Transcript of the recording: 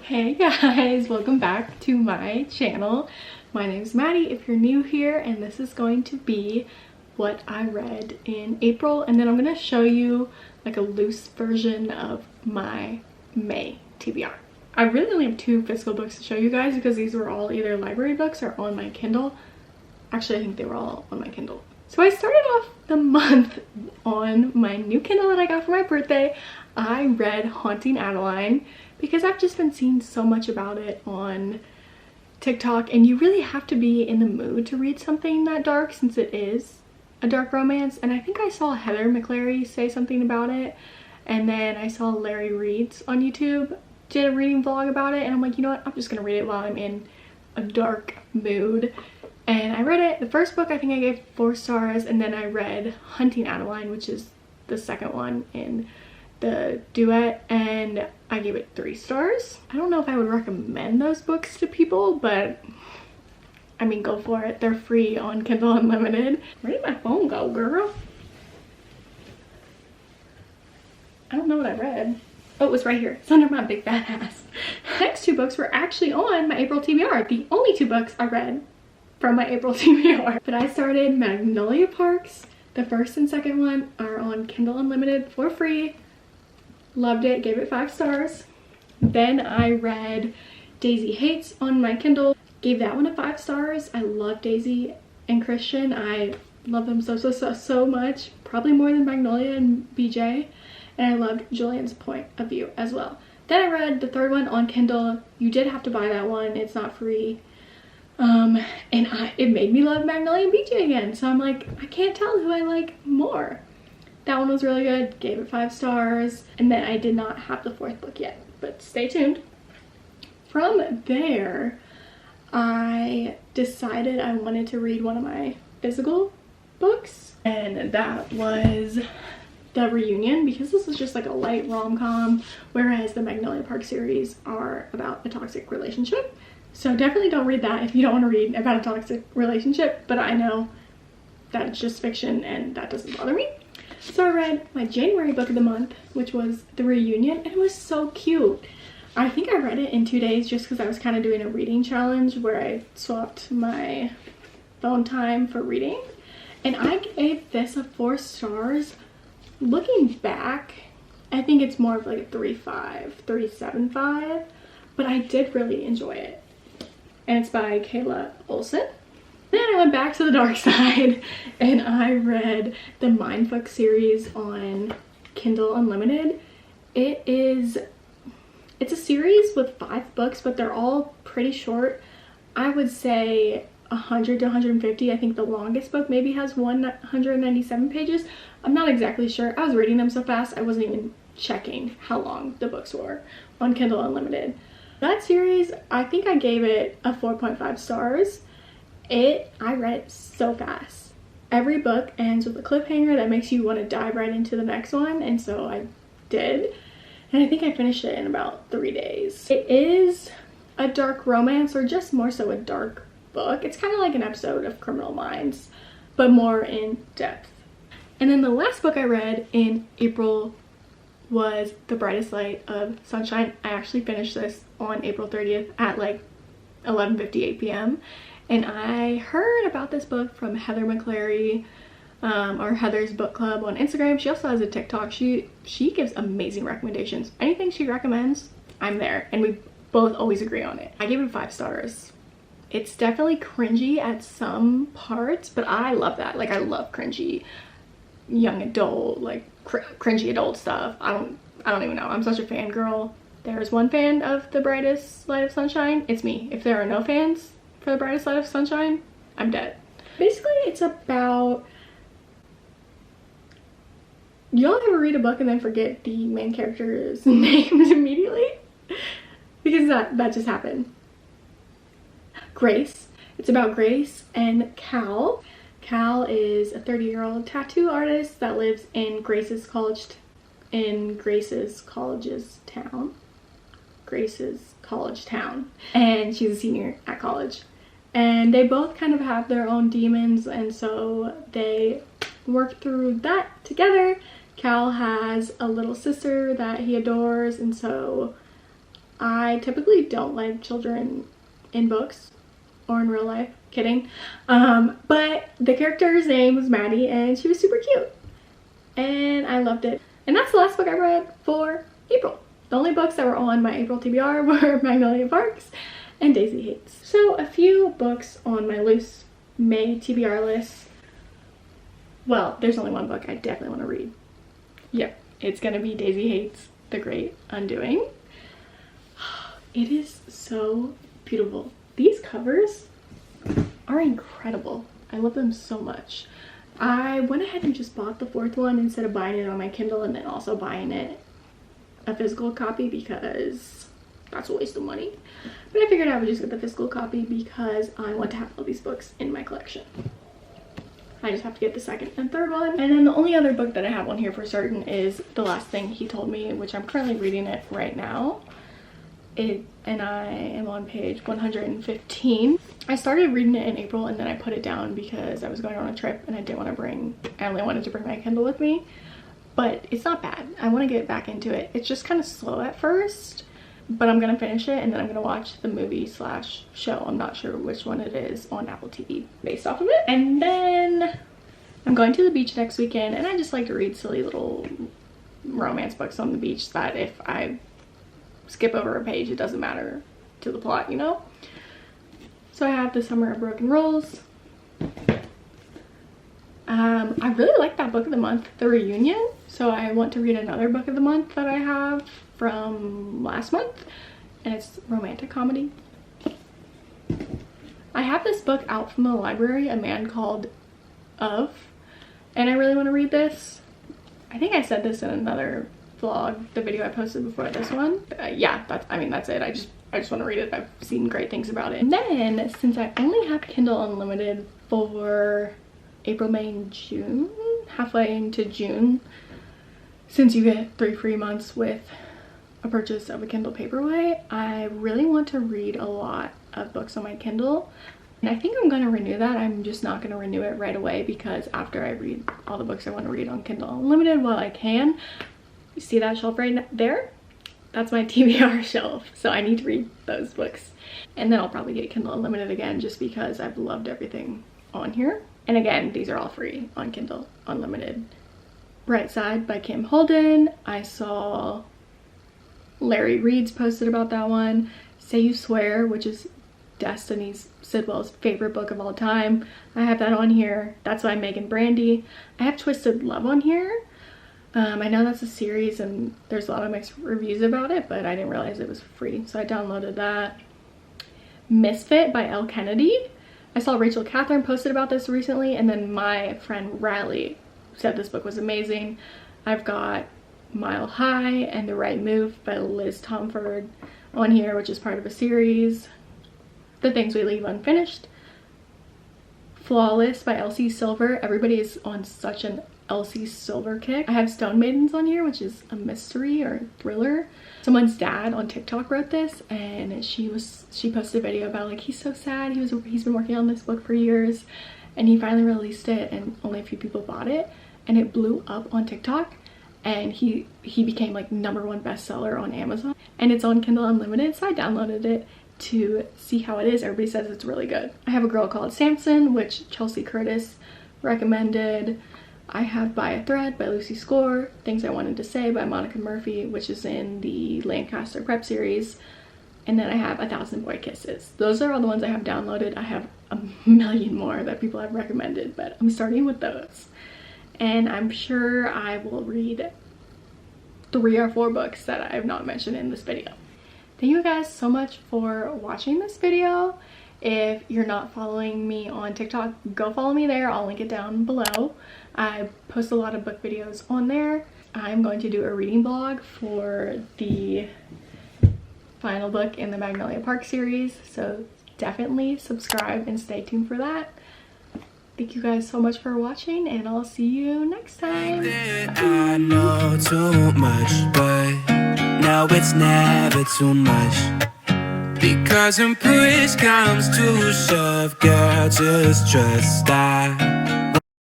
Hey guys, welcome back to my channel. My name is Maddie if you're new here, and this is going to be what I read in April, and then I'm going to show you like a loose version of my May TBR. I really only have 2 physical books to show you guys because these were all either library books or on my Kindle. Actually, I think they were all on my Kindle. So I started off the month on my new Kindle that I got for my birthday. I read Haunting Adeline because I've just been seeing so much about it on TikTok, and you really have to be in the mood to read something that dark since it is a dark romance. And I think I saw Heather McClary say something about it, and then I saw Larry Reads on YouTube did a reading vlog about it, and I'm like, you know what, I'm just gonna read it while I'm in a dark mood. And I read it. The first book I think I gave 4 stars, and then I read Hunting Adeline, which is the second one in the duet, and I gave it 3 stars. I don't know if I would recommend those books to people, but I mean, go for it. They're free on Kindle Unlimited. Where did my phone go, girl? I don't know what I read. Oh, it was right here. It's under my big fat ass. The next 2 books were actually on my April TBR. The only 2 books I read from my April TBR. But I started Magnolia Parks. The first and second one are on Kindle Unlimited for free. Loved it, gave it 5 stars. Then I read Daisy Hates on my Kindle, gave that one a 5 stars. I love Daisy and Christian. I love them so much, probably more than Magnolia and BJ. And I loved Julian's point of view as well. Then I read the third one on Kindle. You did have to buy that one, it's not free. And it made me love Magnolia and BJ again. So I'm like, I can't tell who I like more. That one was really good, gave it 5 stars. And then I did not have the 4th book yet, but stay tuned. From there, I decided I wanted to read one of my physical books, and that was The Reunion, because this is just like a light rom-com, whereas the Magnolia Park series are about a toxic relationship. So definitely don't read that if you don't want to read about a toxic relationship, but I know that it's just fiction and that doesn't bother me. So I read my January book of the month, which was The Reunion, and it was so cute. I think I read it in 2 days just because I was kind of doing a reading challenge where I swapped my phone time for reading. And I gave this a 4 stars. Looking back, I think it's more of like a 3.75, but I did really enjoy it. And it's by Kayla Olson. Then I went back to the dark side and I read the Mindfuck series on Kindle Unlimited. It's a series with 5 books, but they're all pretty short. I would say 100 to 150. I think the longest book maybe has 197 pages. I'm not exactly sure. I was reading them so fast I wasn't even checking how long the books were on Kindle Unlimited. That series, I think I gave it a 4.5 stars. I read it so fast. Every book ends with a cliffhanger that makes you want to dive right into the next one, and so I did. And I think I finished it in about 3 days. It is a dark romance, or just more so a dark book. It's kind of like an episode of Criminal Minds, but more in depth. And then the last book I read in April was The Brightest Light of Sunshine. I actually finished this on April 30th at like 11:58 p.m. And I heard about this book from Heather McClary, or Heather's Book Club on Instagram. She also has a TikTok. She gives amazing recommendations. Anything she recommends, I'm there, and we both always agree on it. I gave it 5 stars. It's definitely cringy at some parts, but I love that. Like, I love cringy young adult, like cringy adult stuff. I don't even know. I'm such a fangirl. There's one fan of The Brightest Light of Sunshine. It's me. If there are no fans for The Brightest Light of Sunshine, I'm dead. Basically, it's about... Y'all ever read a book and then forget the main character's names immediately? Because that just happened. Grace. It's about Grace and Cal. Cal is a 30-year-old tattoo artist that lives in Grace's college town. Grace's college town. And she's a senior at college. And they both kind of have their own demons, and so they work through that together. Cal has a little sister that he adores, and so I typically don't like children in books or in real life. Kidding. But the character's name was Maddie and she was super cute. And I loved it. And that's the last book I read for April. The only books that were on my April TBR were Magnolia Parks and Daisy Hates. So a few books on my loose May TBR list. Well, there's only one book I definitely want to read. Yep, it's gonna be Daisy Hates The Great Undoing. It is so beautiful. These covers are incredible. I love them so much. I went ahead and just bought the 4th one instead of buying it on my Kindle and then also buying it a physical copy because that's a waste of money. But I figured I would just get the physical copy because I want to have all these books in my collection. I just have to get the 2nd and 3rd one. And then the only other book that I have on here for certain is The Last Thing He Told Me, which I'm currently reading it right now. And I am on page 115. I started reading it in April and then I put it down because I was going on a trip and I only wanted to bring my Kindle with me. But it's not bad. I want to get back into it. It's just kind of slow at first, but I'm gonna finish it and then I'm gonna watch the movie / show. I'm not sure which one it is on Apple TV based off of it. And then I'm going to the beach next weekend and I just like to read silly little romance books on the beach that if I skip over a page, it doesn't matter to the plot, you know? So I have The Summer of Broken Rolls. I really like that book of the month, The Reunion. So I want to read another book of the month that I have from last month, and it's romantic comedy. I have this book out from the library, A Man Called Of, and I really want to read this. I think I said this in another vlog, the video I posted before this one. Yeah, that's it. I just want to read it. I've seen great things about it. And then since I only have Kindle Unlimited for April, May, and June, halfway into June, since you get 3 free months with a purchase of a Kindle Paperwhite, I really want to read a lot of books on my Kindle. And I think I'm going to renew that. I'm just not going to renew it right away because after I read all the books I want to read on Kindle Unlimited while I can, you see that shelf right there? That's my TBR shelf. So I need to read those books. And then I'll probably get Kindle Unlimited again just because I've loved everything on here. And again, these are all free on Kindle Unlimited. Bright Side by Kim Holden. I saw Larry Reed's posted about that one. Say You Swear, which is Destiny Sidwell's favorite book of all time. I have that on here. That's by Megan Brandy. I have Twisted Love on here. I know that's a series and there's a lot of mixed reviews about it, but I didn't realize it was free, so I downloaded that. Misfit by Elle Kennedy. I saw Rachel Catherine posted about this recently, and then my friend Riley said this book was amazing. I've got Mile High and The Right Move by Liz Tomford on here, which is part of a series. The Things We Leave Unfinished. Flawless by Elsie Silver. Everybody is on such an Elsie Silver kick. I have Stone Maidens on here, which is a mystery or thriller. Someone's dad on TikTok wrote this, and she posted a video about like he's so sad. He's been working on this book for years, and he finally released it, and only a few people bought it, and it blew up on TikTok, and he became like #1 bestseller on Amazon, and it's on Kindle Unlimited. So I downloaded it to see how it is. Everybody says it's really good. I have A Girl Called Samson, which Chelsea Curtis recommended. I have By a Thread by Lucy Score, Things I Wanted to Say by Monica Murphy, which is in the Lancaster Prep series, and then I have 1,000 Boy Kisses. Those are all the ones I have downloaded. I have a million more that people have recommended, but I'm starting with those. And I'm sure I will read 3 or 4 books that I have not mentioned in this video. Thank you guys so much for watching this video. If you're not following me on TikTok, go follow me there. I'll link it down below. I post a lot of book videos on there. I'm going to do a reading blog for the final book in the Magnolia Park series, so definitely subscribe and stay tuned for that. Thank you guys so much for watching, and I'll see you next time. I know too much, but now it's never too much. Because when push comes to shove, girl, just trust I